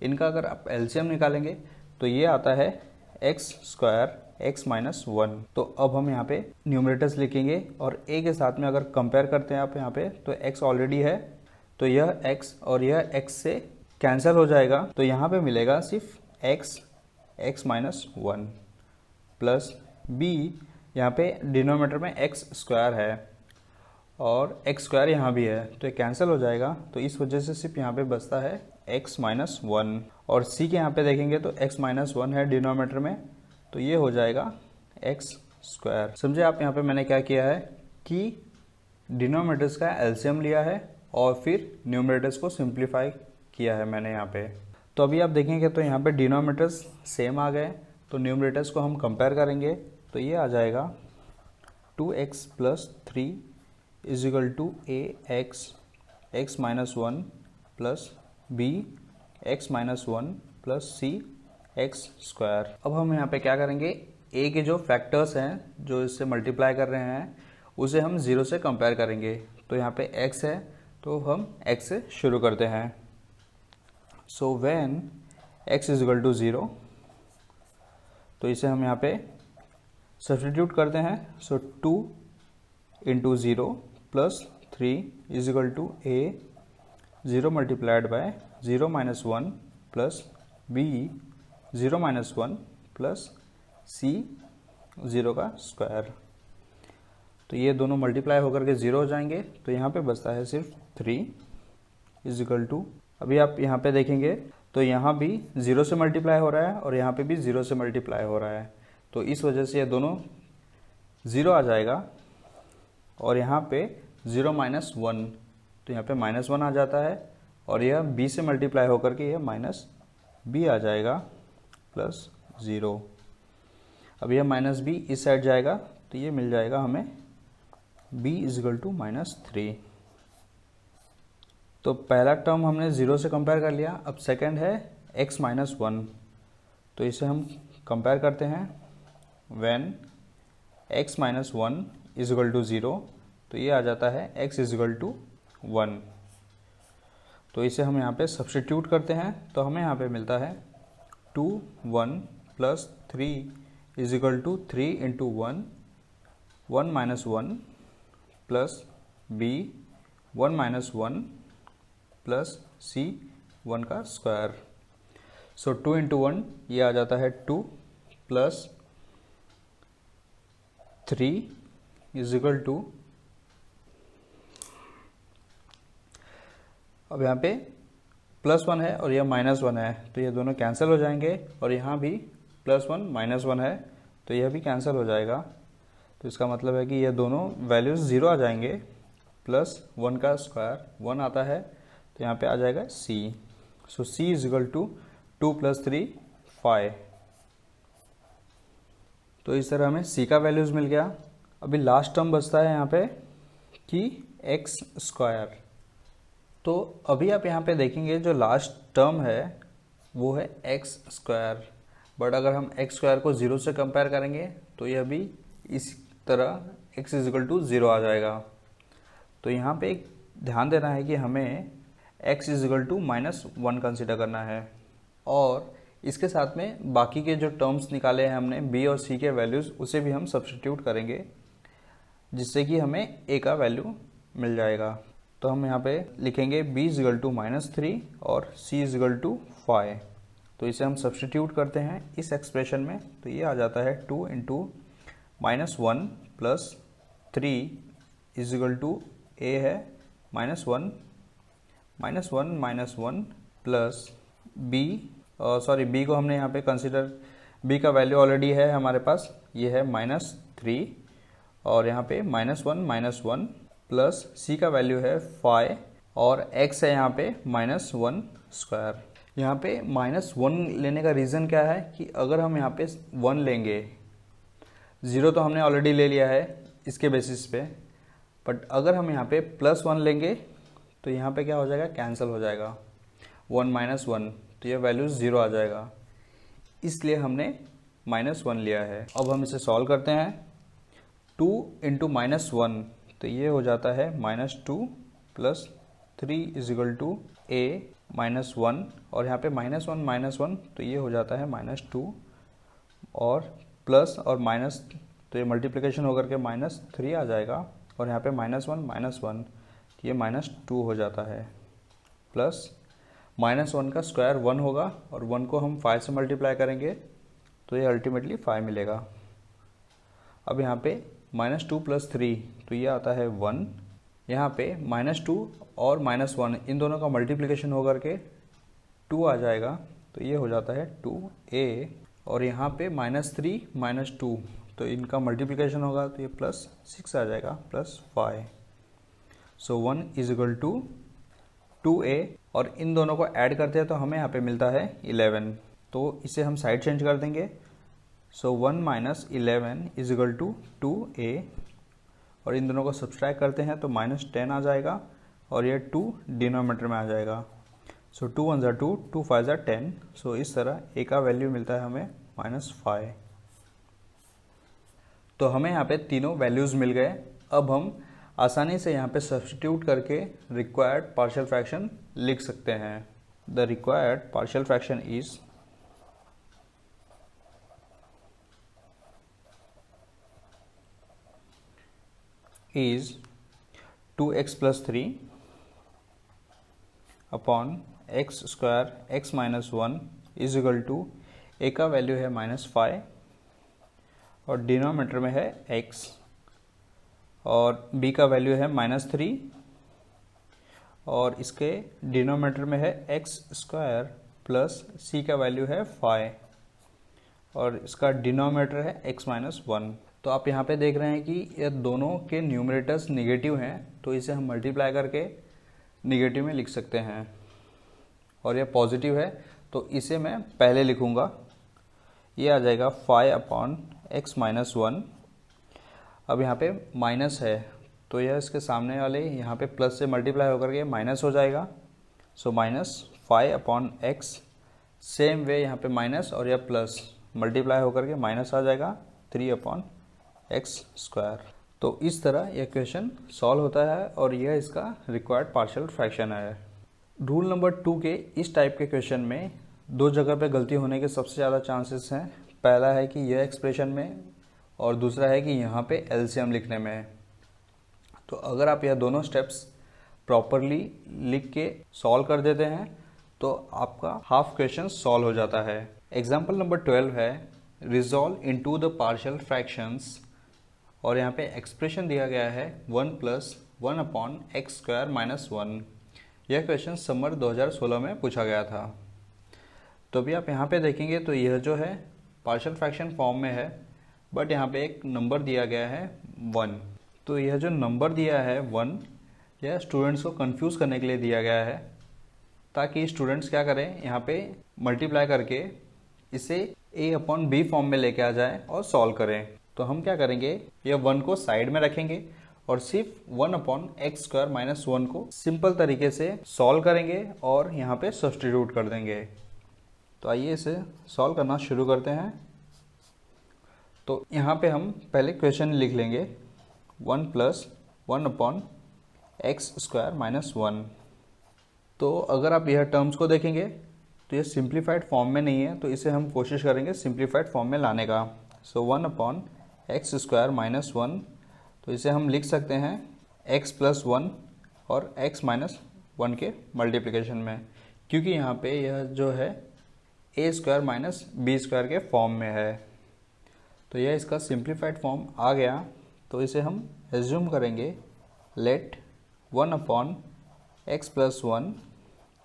इनका अगर आप एलसीएम निकालेंगे तो ये आता है x² x - 1। तो अब हम यहाँ पे न्यूमरेटर्स लिखेंगे और a के साथ में अगर कंपेयर करते हैं आप यहाँ पे तो x ऑलरेडी है, तो यह x और यह x से कैंसिल हो जाएगा। तो यहाँ पे मिलेगा सिर्फ x x - 1 प्लस b, यहाँ पे डिनोमिनेटर में x² है और x² यहाँ भी है, तो ये कैंसिल हो जाएगा। तो इस वजह से सिर्फ यहाँ पे बचता है x - 1, और c के यहाँ पे देखेंगे तो x - 1 है डिनोमिनेटर में, तो ये हो जाएगा x²। समझे आप यहाँ पे मैंने क्या किया है कि डिनोमिनेटर्स का एलसीएम लिया है और फिर न्यूमरेटर्स को सिंप्लीफाई किया है मैंने यहाँ पे। तो अभी आप देखेंगे तो यहाँ पे डिनोमिनेटर्स सेम आ गए, तो न्यूमरेटर्स को हम कंपेयर करेंगे तो ये आ जाएगा 2x + 3 = ax x - 1 plus b x - 1 plus c x²। अब हम यहाँ पे क्या करेंगे, a के जो फैक्टर्स हैं जो इससे मल्टीप्लाई कर रहे हैं उसे हम 0 से कंपेयर करेंगे। तो यहाँ पे x है तो हम x से शुरू करते हैं। सो व्हेन x = 0, तो इसे हम यहाँ पे सब्स्टिट्यूट करते हैं। So 2 × 0 plus 3 is equal to a 0 multiplied by 0 minus 1 plus b 0 minus 1 plus c 0 का स्क्वायर। तो ये दोनों मल्टीप्लाई होकर के 0 हो जाएंगे, तो यहाँ पे बचता है सिर्फ 3 इज इक्वल टू, अभी आप यहाँ पे देखेंगे तो यहाँ भी 0 से मल्टीप्लाई हो रहा है और यहाँ पे भी 0 से मल्टीप्लाई हो रहा है, तो इस वजह से ये दोनों 0 आ जाएगा। और यहाँ पे 0 माइनस 1, तो यहाँ पे माइनस 1 आ जाता है और यह b से मल्टीप्लाई होकर के यह माइनस b आ जाएगा प्लस 0। अब यह माइनस b इस साइड जाएगा तो ये मिल जाएगा हमें b is equal to minus 3। तो पहला टर्म हमने 0 से कंपेयर कर लिया। अब सेकंड है x माइनस 1, तो इसे हम कंपेयर करते हैं। When x minus 1 is equal to 0, तो ये आ जाता है x इज इक्वल टू 1। तो इसे हम यहाँ पे सब्स्टिट्यूट करते हैं, तो हमें यहाँ पे मिलता है 2 1 plus 3 is equal to 3 into 1 1 minus 1 plus b 1 minus 1 plus c 1 का स्क्वायर। सो 2 इंटू 1 ये आ जाता है 2 प्लस 3 इज इक्वल टू, अब यहाँ पे प्लस 1 है और यह माइनस 1 है, तो ये दोनों कैंसिल हो जाएंगे। और यहाँ भी प्लस 1 माइनस 1 है, तो यह भी कैंसिल हो जाएगा। तो इसका मतलब है कि ये दोनों वैल्यूज़ 0 आ जाएंगे। प्लस 1 का स्क्वायर 1 आता है, तो यहाँ पे आ जाएगा c। So c is equal to 2 plus 3 5। तो इस तरह हमें c का वैल्यूज़ मिल गया। अभी लास्ट टर्म बचता है यहाँ पे कि x स्क्वायर। तो अभी आप यहाँ पे देखेंगे जो लास्ट टर्म है वो है x स्क्वायर, बट अगर हम x स्क्वायर को 0 से कंपेयर करेंगे तो यह भी इस तरह x इज इक्वल टू 0 आ जाएगा। तो यहाँ पे एक ध्यान देना है कि हमें x is equal to minus 1 consider करना है, और इसके साथ में बाकी के जो टर्म्स निकाले हैं हमने b और c के वैल्यूज़, उसे भी हम सब्स्टिट्यूट करेंगे, जिससे कि हमें a का वैल्यू मिल जाएगा। तो हम यहाँ पे लिखेंगे b is equal to minus 3 और c इज इक्वल टू 5। तो इसे हम सब्स्टिट्यूट करते हैं इस एक्सप्रेशन में, तो ये आ जाता है 2 into minus 1 plus 3 is equal to a है minus 1 minus 1 plus b, sorry b को हमने यहाँ पे कंसिडर, b का वैल्यू ऑलरेडी है हमारे पास, ये है माइनस 3 और यहाँ पे माइनस 1 प्लस c का वैल्यू है 5 और x है यहाँ पे माइनस 1 स्क्वायर। यहाँ पे माइनस 1 लेने का रीज़न क्या है कि अगर हम यहाँ पे 1 लेंगे, 0 तो हमने ऑलरेडी ले लिया है इसके बेसिस पे, बट अगर हम यहाँ पे प्लस 1 लेंगे तो यहाँ पे क्या हो जाएगा, कैंसिल हो जाएगा 1 माइनस 1, तो ये वैल्यू 0 आ जाएगा, इसलिए हमने माइनस 1 लिया है। अब हम इसे सॉल्व करते हैं। 2 इंटू माइनस 1, तो ये हो जाता है minus 2 plus 3 is equal to a minus 1, और यहाँ पे माइनस 1 तो ये हो जाता है माइनस 2 और प्लस और माइनस, तो ये मल्टीप्लिकेशन होकर के माइनस 3 आ जाएगा, और यहाँ पे माइनस 1 तो ये माइनस 2 हो जाता है, प्लस माइनस 1 का स्क्वायर 1 होगा और 1 को हम 5 से मल्टीप्लाई करेंगे तो ये अल्टीमेटली 5 मिलेगा। अब यहाँ पे माइनस 2 प्लस 3, तो ये आता है 1, यहाँ पे माइनस 2 और माइनस 1 इन दोनों का मल्टीप्लिकेशन होकर के 2 आ जाएगा, तो ये हो जाता है 2a, और यहाँ पे माइनस 3 माइनस 2, तो इनका मल्टीप्लिकेशन होगा तो ये प्लस 6 आ जाएगा plus 5। So 1 is equal to 2a, और इन दोनों को ऐड करते हैं तो हमें यहाँ पे मिलता है 11, तो इसे हम साइड चेंज कर देंगे। So 1 minus 11 is equal to 2a, और इन दोनों को सब्सट्रैक्ट करते हैं तो माइनस 10 आ जाएगा, और ये 2 डिनोमीटर में आ जाएगा। सो 2 1 ज़ा 2, 2 5 ज़ा 10, सो इस तरह a का वैल्यू मिलता है हमें माइनस 5। तो हमें यहाँ पे तीनों वैल्यूज़ मिल गए। अब हम आसानी से यहाँ पे सब्स्टिट्यूट करके रिक्वायर्ड पार्शियल फ्रैक्शन लिख सकते हैं। The required partial fraction is 2x plus 3 upon x square x minus 1 is equal to a का वैल्यू है -5 और डिनोमिनेटर में है x और b का वैल्यू है -3 और इसके डिनोमिनेटर में है एक्स स्क्वायर प्लस c का वैल्यू है 5 और इसका डिनोमिनेटर है x माइनस 1। तो आप यहाँ पे देख रहे हैं कि ये दोनों के न्यूमरेटर्स निगेटिव हैं, तो इसे हम मल्टीप्लाई करके निगेटिव में लिख सकते हैं और यह पॉजिटिव है तो इसे मैं पहले लिखूँगा। ये आ जाएगा 5 अपॉन एक्स माइनस 1। अब यहाँ पे माइनस है तो यह इसके सामने वाले यहाँ पे प्लस से मल्टीप्लाई होकर के माइनस हो जाएगा। सो -5 अपॉन एक्स, सेम वे यहाँ पे माइनस और यह प्लस मल्टीप्लाई होकर के माइनस आ जाएगा 3 अपॉन एक्स स्क्वायर। तो इस तरह यह क्वेश्चन सॉल्व होता है और यह इसका रिक्वायर्ड पार्शियल फ्रैक्शन है। रूल नंबर 2 के इस टाइप के क्वेश्चन में दो जगह पे गलती होने के सबसे ज़्यादा चांसेस हैं। पहला है कि यह एक्सप्रेशन में और दूसरा है कि यहाँ पे एलसीएम लिखने में। तो अगर आप यह दोनों स्टेप्स प्रॉपरली लिख के सॉल्व कर देते हैं तो आपका हाफ क्वेश्चन सॉल्व हो जाता है। एग्जाम्पल नंबर 12 है resolve into the partial fractions और यहाँ पे एक्सप्रेशन दिया गया है 1 plus 1 upon x square minus 1। यह क्वेश्चन समर 2016 में पूछा गया था। तो अभी आप यहाँ पे देखेंगे तो यह जो है पार्शियल फ्रैक्शन फॉर्म में है, बट यहाँ पे एक नंबर दिया गया है 1। तो यह जो नंबर दिया है 1, यह स्टूडेंट्स को कंफ्यूज करने के लिए दिया गया है ताकि स्टूडेंट्स क्या करें, यहाँ पे मल्टीप्लाई करके इसे a अपॉन b फॉर्म में लेके आ जाए और सॉल्व करें। तो हम क्या करेंगे, यह 1 को साइड में रखेंगे और सिर्फ 1 अपॉन एक्स स्क्वायर माइनस 1 को सिंपल तरीके से सॉल्व करेंगे और यहाँ पे सब्स्टिट्यूट कर देंगे। तो आइए इसे सॉल्व करना शुरू करते हैं। तो यहाँ पे हम पहले क्वेश्चन लिख लेंगे 1 plus 1 upon x square minus 1। तो अगर आप यह टर्म्स को देखेंगे तो यह सिंप्लीफाइड फॉर्म में नहीं है, तो इसे हम कोशिश करेंगे सिंप्लीफाइड फॉर्म में लाने का। सो 1 अपॉन एक्स स्क्वायर माइनस 1, तो इसे हम लिख सकते हैं x प्लस 1 और x माइनस 1 के मल्टीप्लिकेशन में, क्योंकि यहाँ पे यह जो है a square minus B square के फॉर्म में है। तो यह इसका सिंप्लीफाइड फॉर्म आ गया। तो इसे हम एज्यूम करेंगे let 1 upon x plus 1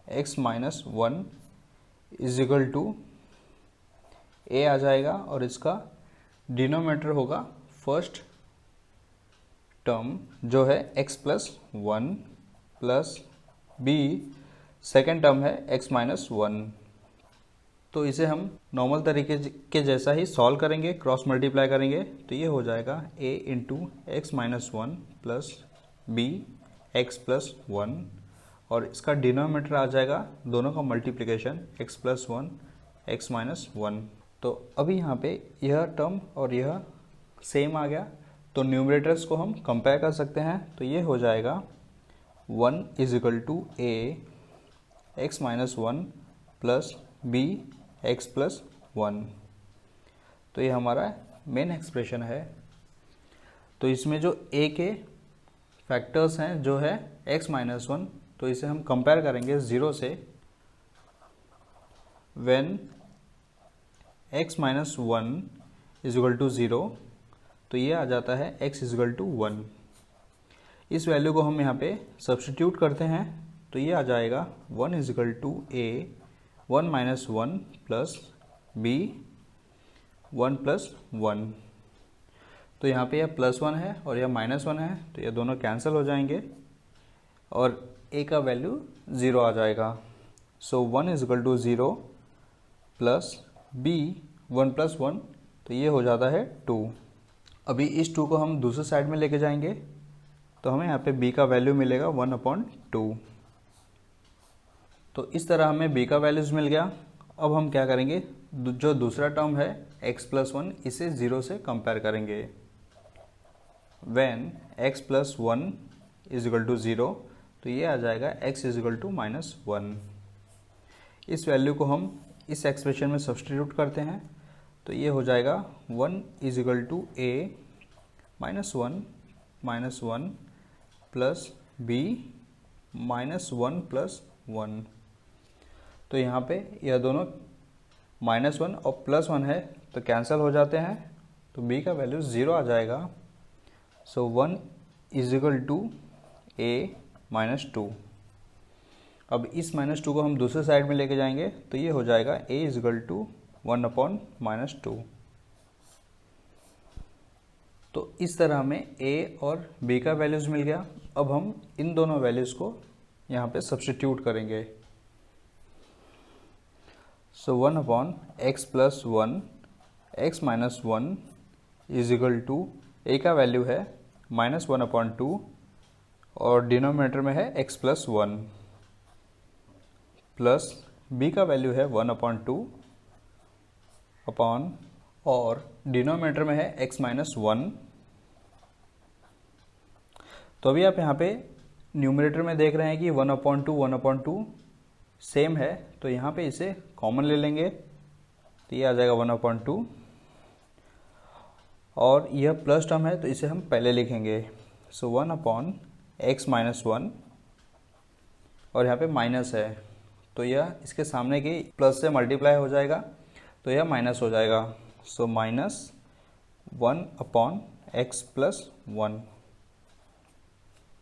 x minus 1 is equal to a आ जाएगा और इसका डिनोमिनेटर होगा फर्स्ट टर्म जो है x plus 1 plus b, second term है x माइनस 1। तो इसे हम नॉर्मल तरीके के जैसा ही सॉल्व करेंगे, क्रॉस मल्टीप्लाई करेंगे। तो ये हो जाएगा a into x minus 1 plus b x plus 1 और इसका डिनोमिनेटर आ जाएगा दोनों का multiplication x plus 1 x minus 1। तो अभी यहाँ पे यह टर्म और यह सेम आ गया, तो न्यूमरेटर्स को हम कंपेयर कर सकते हैं। तो ये हो जाएगा 1 is equal to a x minus 1 plus b x plus 1। तो ये हमारा मेन एक्सप्रेशन है। तो इसमें जो a के फैक्टर्स हैं जो है x माइनस 1, तो इसे हम कंपेयर करेंगे 0 से। When x minus 1 is equal to 0, तो ये आ जाता है x इज इक्वल टू 1। इस वैल्यू को हम यहाँ पे सब्स्टिट्यूट करते हैं तो ये आ जाएगा 1 is equal to a 1 minus 1 plus b 1 plus 1। तो यहाँ पे यह प्लस 1 है और यह माइनस 1 है, तो ये दोनों कैंसिल हो जाएंगे और a का वैल्यू 0 आ जाएगा। So 1 is equal to 0 plus b 1 plus 1, तो ये हो जाता है 2। अभी इस 2 को हम दूसरे साइड में लेके जाएंगे तो हमें यहाँ पे b का वैल्यू मिलेगा 1/2। तो इस तरह हमें b का वैल्यूज मिल गया। अब हम क्या करेंगे, जो दूसरा टर्म है x प्लस 1, इसे 0 से कंपेयर करेंगे। When x plus 1 is equal to 0, तो ये आ जाएगा x is equal to minus 1। इस वैल्यू को हम इस एक्सप्रेशन में सब्स्टिट्यूट करते हैं तो ये हो जाएगा 1 is equal to a minus 1 plus b -1 + 1। तो यहाँ पे यह दोनों -1 और +1 है तो कैंसिल हो जाते हैं, तो b का वैल्यू 0 आ जाएगा। So 1 = a - 2। अब इस -2 को हम दूसरे साइड में लेके जाएंगे तो ये हो जाएगा a = 1/- 2। तो इस तरह हमें a और b का वैल्यूज़ मिल गया। अब हम इन दोनों वैल्यूज़ को यहाँ पे सब्स्टिट्यूट करेंगे। सो 1/x + 1 x - 1 = a का वैल्यू है -1/2 और डिनोमिनेटर में है x + 1 प्लस b का वैल्यू है 1/2 अपॉन और डिनोमिनेटर में है x - 1। तो अभी आप यहाँ पे न्यूमरेटर में देख रहे हैं कि 1/2 1/2 सेम है, तो यहाँ पे इसे कॉमन ले लेंगे तो ये आ जाएगा 1/2 और यह प्लस टर्म है तो इसे हम पहले लिखेंगे। सो 1/x - 1 और यहाँ पे माइनस है तो यह इसके सामने की प्लस से मल्टीप्लाई हो जाएगा तो यह माइनस हो जाएगा। सो -1/x + 1।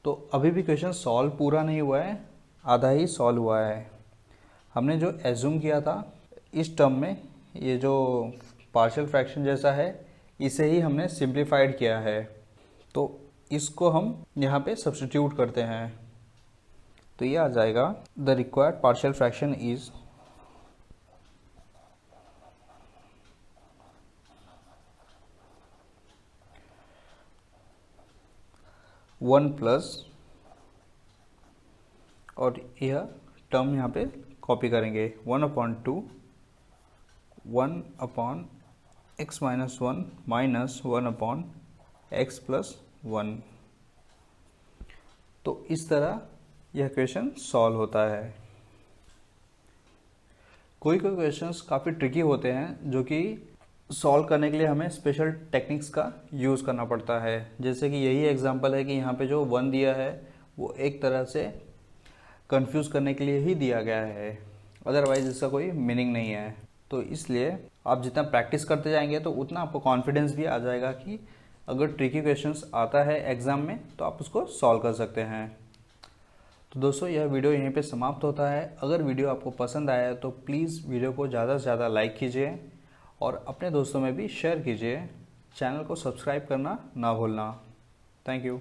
तो अभी भी क्वेश्चन सॉल्व पूरा नहीं हुआ है, आधा ही सॉल्व हुआ है। हमने जो एज्यूम किया था इस टर्म में, ये जो पार्शियल फ्रैक्शन जैसा है इसे ही हमने सिंप्लीफाइड किया है, तो इसको हम यहाँ पे सब्स्टिट्यूट करते हैं तो ये आ जाएगा the required partial fraction is 1+ और यह टर्म यहाँ पे कॉपी करेंगे 1/2 1/x - 1 -1/x + 1। तो इस तरह यह क्वेश्चन सॉल्व होता है। कोई क्वेश्चंस काफ़ी ट्रिकी होते हैं जो कि सॉल्व करने के लिए हमें स्पेशल टेक्निक्स का यूज़ करना पड़ता है। जैसे कि यही एग्जांपल है कि यहाँ पे जो 1 दिया है वो एक तरह से कंफ्यूज करने के लिए ही दिया गया है, अदरवाइज इसका कोई मीनिंग नहीं है। तो इसलिए आप जितना प्रैक्टिस करते जाएंगे तो उतना आपको कॉन्फिडेंस भी आ जाएगा कि अगर ट्रिकी क्वेश्चंस आता है एग्ज़ाम में तो आप उसको सॉल्व कर सकते हैं। तो दोस्तों यह वीडियो यहीं पे समाप्त होता है। अगर वीडियो आपको पसंद आया तो प्लीज़ वीडियो को ज़्यादा से ज़्यादा लाइक कीजिए और अपने दोस्तों में भी शेयर कीजिए। चैनल को सब्सक्राइब करना ना भूलना। Thank you.